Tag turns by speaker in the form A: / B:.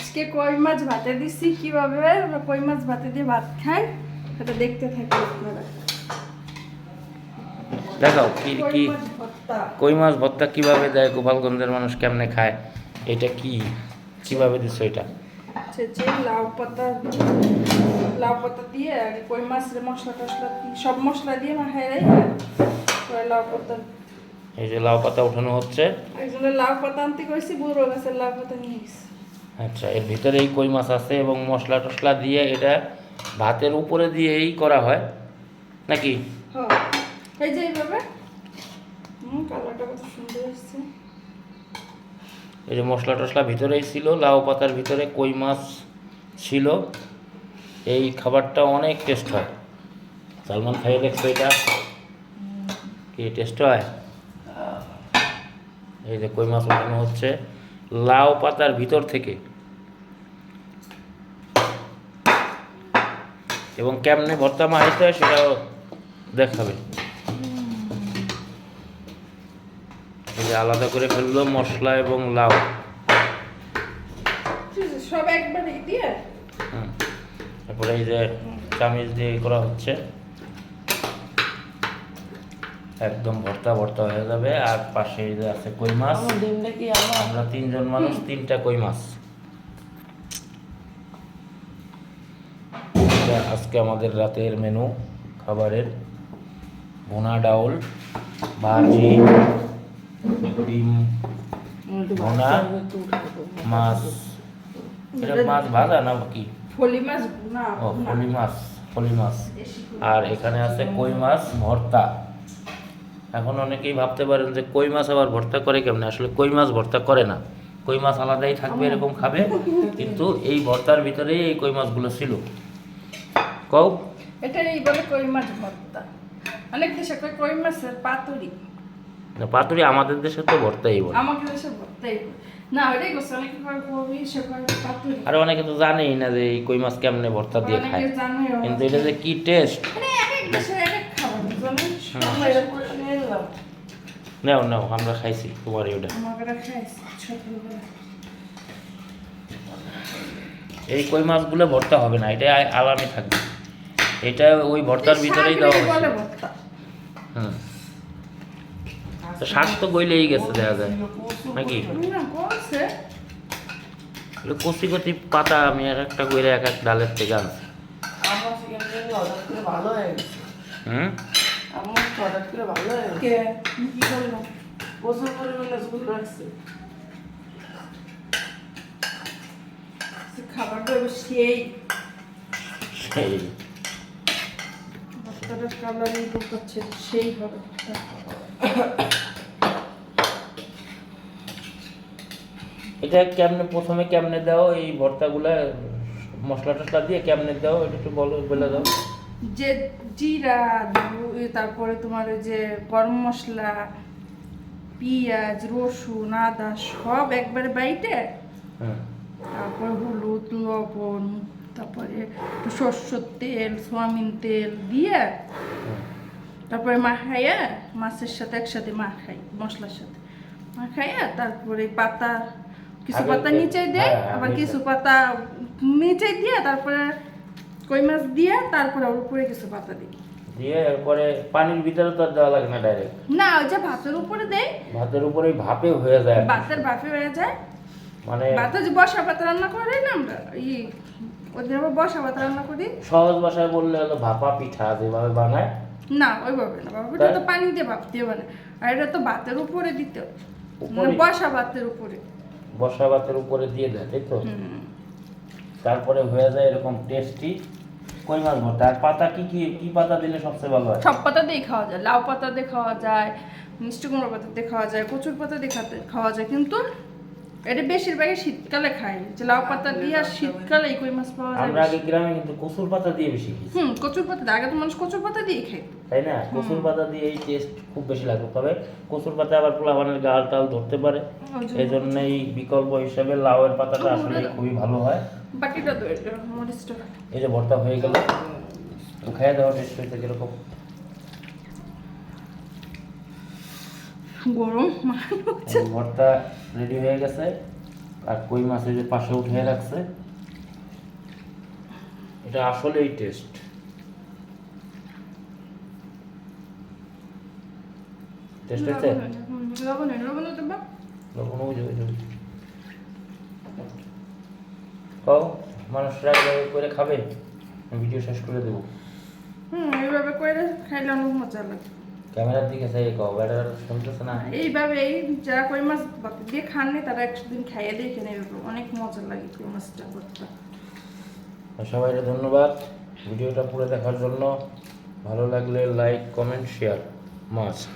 A: আজকে কই মাছ ভাতে দিচ্ছি কিভাবে আমরা কই মাছ ভাতে দিয়ে ভাত খাই সেটা দেখতে থাকি আপনারা।
B: দেখাও কি
A: কই
B: কি
A: মাছ ভর্তা।
B: কই মাছ ভর্তা কিভাবে দেয়, গোপালগঞ্জের মানুষ কেমনে খায়, এটা কি কিভাবে দিছো এটা?
A: যে লাউ পাতা দিয়ে আগে কই মাছের মশলা টসলা সব মশলা দিয়ে মাখাই দেয় পরে লাউ পাতা।
B: এই যে লাউ পাতা উঠানো হচ্ছে।
A: একজনের লাউ পাতা আনতে কইছি, বুড়ো গাছের লাউ পাতা নিয়ে গেছে।
B: আচ্ছা, এর ভিতরে এই কই মাছ আছে এবং মশলা টশলা দিয়ে এটা ভাতের উপরে দিয়েই করা হয় নাকি?
A: হ্যাঁ, এই যে এইভাবে কালারটা কত সুন্দর আসছে।
B: এই যে মশলা টশলা ভিতরেই ছিল, লাউ পাতার ভিতরে কই মাছ ছিল। এই খাবারটা অনেক টেস্ট হয়। সালমান খাইয়ে দেখছো এটা? কি টেস্ট হয়? এই যে কই মাছ উঠানো হচ্ছে লাউ পাতার ভিতর থেকে, এবং কেমনে ভর্তা মাখাইতে হয় সেটাও দেখাবে। এই যে আলাদা করে ফেললো মশলা এবং লাউ।
A: সব একবারে দিয়ে
B: তারপরে এই যে চামিচ দিয়ে করা হচ্ছে, একদম ভর্তা ভর্তা হয়ে যাবে। আর পাশে এই যে আছে কই মাছ। আমরা 3 জন মানুষ, 3টা কই মাছ। এটা আজকে আমাদের রাতের মেনু খাবারের। ভুনা ডাউল, ভাজি, ডিম ভুনা, মাছ। এটা মাছ ভাজা না কি?
A: ফলি মাছ না,
B: ও ফলি মাছ। আর এখানে আছে কই মাছ ভর্তা। এখন অনেকেই ভাবতে পারেন যে কই মাছ আবার ভর্তা করে কেমনে। আসলে কই মাছ ভর্তা করে না, কই মাছ আলাদাই থাকবে, এরকম খাবে। কিন্তু এই ভর্তার ভিতরেই এই কই মাছগুলো ছিল। কও
A: এটা এই বলে কই মাছ ভর্তা। অনেক দেশে কই মাছের পাতুরি।
B: না, পাতুরি আমাদের দেশে তো ভর্তাই বলে।
A: আমাদের দেশে ভর্তাই বলে। না ওইটাই করছে, অনেকে কই সে পাতুরি।
B: আর অনেকে তো জানেই না যে এই কই মাছ কেমনে ভর্তা দিয়ে খায়।
A: অনেকে জানেও।
B: কিন্তু এটা যে কি টেস্ট।
A: মানে এক এক দেশে এক এক খাবার জানেন।
B: নাও নাও, আমরা খাইছি তোমার ওটা।
A: আমাকে খাইছি ছোটবেলা।
B: এই কই মাছগুলো ভর্তা হবে না, এটা আলামে থাকবে। এটা ওই ভর্তার ভিতরেই দেওয়া হয়েছে। হুম, তো শাক তো গইলেই গেছে দেখা যায় নাকি?
A: না বলছে
B: কচি কচি পাতা আমি এক একটা করে এক এক ডালের থেকে আনছি। হুম,
A: কে কি বললো প্রচুর পরিমাণে ঝোল রাখছে। খাবারটা সেই
B: সেই
A: ভর্তাটার কালারিং করছে সেই হবে।
B: এটা কেমনে প্রথমে কেমনে দাও এই ভর্তাগুলা, মশলা টসলা দিয়ে কেমনে দাও এটা একটু বলে দাও।
A: যে জিরা, তারপরে তোমার ওই যে গরম মশলা, পেঁয়াজ, রসুন, আদা সব একবারে বাইটে,
B: হ্যাঁ,
A: তারপর হলুদ, লবণ, তারপরে একটু সরষের তেল, সয়াবিন তেল দিয়ে তারপরে মাখাইয়া মাছের সাথে একসাথে মাখাই, মশলার সাথে মাখাইয়া তারপরে পাতা কিছু পাতা নিচে দেয়, আবার কিছু পাতা নিচে দিয়ে তারপরে কই মাছ দিয়ে তারপরে ওর উপরে কিছু পাতা দিই
B: দিয়ে এরপরে পানির ভিতরে তো আর দেওয়া লাগে না ডাইরেক্ট।
A: না, ওই যে ভাতের উপরে দেয়,
B: ভাতের উপরেই ভাপে হয়ে যায়।
A: ভাতের ভাপে হয়ে যায়।
B: মানে
A: ভাতে যে বসা ভাত রান্না করি না আমরা, ওদের আবার বসা ভাত রান্না করি।
B: সহজ ভাষায় বললে হলো ভাপা পিঠা যেভাবে বানায়।
A: না ওইভাবে না বাবা, এটা তো পানি দিয়ে ভাপ দিয়ে বানায়, আর এটা তো ভাতের উপরে দিতে হয়, মানে বসা ভাতের উপরে।
B: বসা ভাতের উপরে দিয়ে দেয়, তাই তো? তারপরে হয়ে যায় এরকম টেস্টি কই মাছ ভর্তা। আর পাতা কি কি কি পাতা দিলে সবচেয়ে ভালো হয়?
A: সব পাতা দিয়ে খাওয়া যায়, লাউ পাতা দিয়ে খাওয়া যায়, মিষ্টি কুমড়ো পাতা দিয়ে খাওয়া যায়, কচুর পাতা দিয়ে খাওয়া যায়। কিন্তু এটা বেশিরভাগই শীতকালে খাই, যে লাউ পাতা দিয়ে আর শীতকালে এই কই মাছ পাওয়া যায়।
B: আমরা আগে গ্রামে কিন্তু কচুর পাতা দিয়ে বেশি খেয়েছি।
A: কচুর পাতা আগে তো মানুষ কচুর পাতা দিয়ে খাই,
B: তাই না? কচুর পাতা দিয়ে এই টেস্ট খুব বেশি লাগে। তবে কচুর পাতা আবার পোলাপানের গাল টাল ধরতে পারে, এই জন্যই বিকল্প হিসেবে লাউয়ের পাতাটা আসলে খুবই ভালো হয়।
A: বাকিটা তো এটা মরিচটা।
B: এই যে ভর্তা হয়ে গেল, খেয়ে দেওয়া টেস্ট হয়েছে কিরকম?
A: গরম
B: ভর্তা রেডি হয়ে গেছে। আর কই মাছের যে পাশে উঠিয়ে রাখছে, এটা আসলেই টেস্ট। টেস্ট হচ্ছে
A: লবণ লবণ দেবো।
B: লবণ ওই যে ওই যে ওই যে। খাও, মানুষরা এইভাবে করে খাবে, আমি ভিডিও শেষ করে দেবো।
A: এইভাবে করে খাইলে অনেক মজা লাগে।
B: ক্যামেরার দিকে চাই খাও, ব্যাটার শুনতেছে না।
A: এইভাবে এই যারা কই মাছ দিয়ে খাননি তারা একদিন খাইয়ে দেখে নেবে, অনেক মজা লাগে কই মাছটা ভর্তা।
B: সবাইকে ধন্যবাদ ভিডিওটা পুরো দেখার জন্য। ভালো লাগলে লাইক, কমেন্ট, শেয়ার মাস্ট।